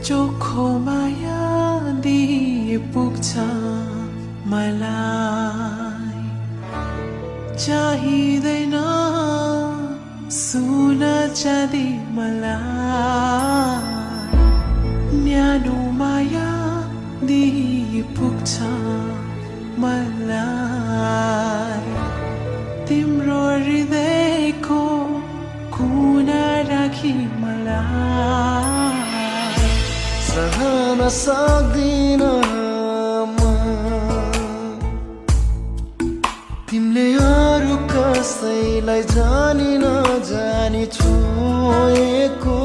चोखो माया दिए पुग्छ मलाई चाहिँदैन सुना चाँदी मलाई न्यानो माया दिए पुग्छ मलाई तिम्रो हृदयको कुना राखी मलाई सहन सक्दिन म तिमीले अरू कसैलाई जानी नजानी छोएको